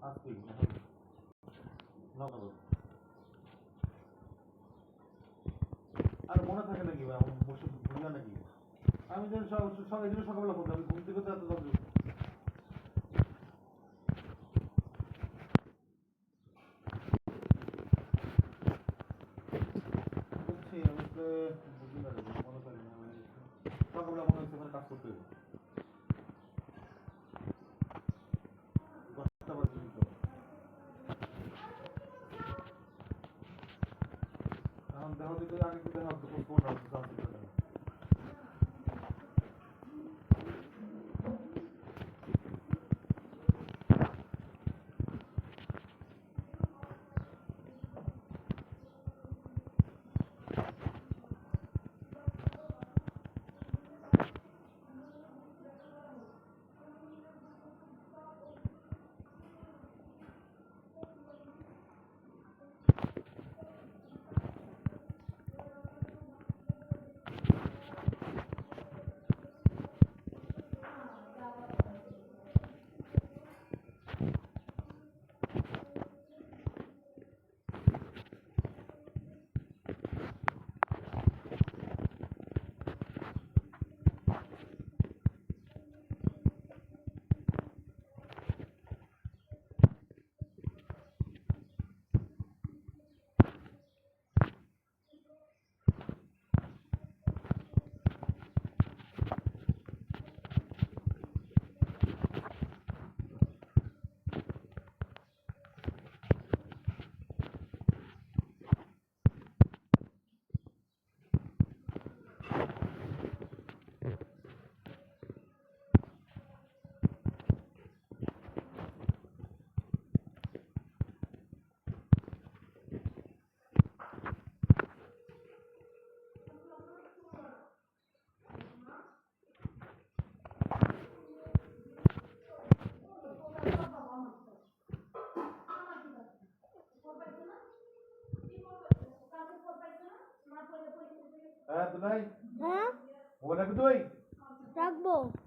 আজকে নগদ আর মনে থাকে নাকি ভাই আমার বসে ভুলে নাকি আমি যেন সকালে সকালবেলা বলতে আমি ঘুম থেকে তো এত জলদি বুঝছি আমি তো বুঝি না রে, মনে থাকে না আমি সকালবেলা মনে হচ্ছে আমার কাজ করতে হবে দশটা বাজে তো এখন দেহ দিতে আগে তো দেহ তো কোন রাস্তা চালাতে পারে না হ্যাঁ তো নাই হ্যাঁ মোবাইল রাখবি তুই রাখবো।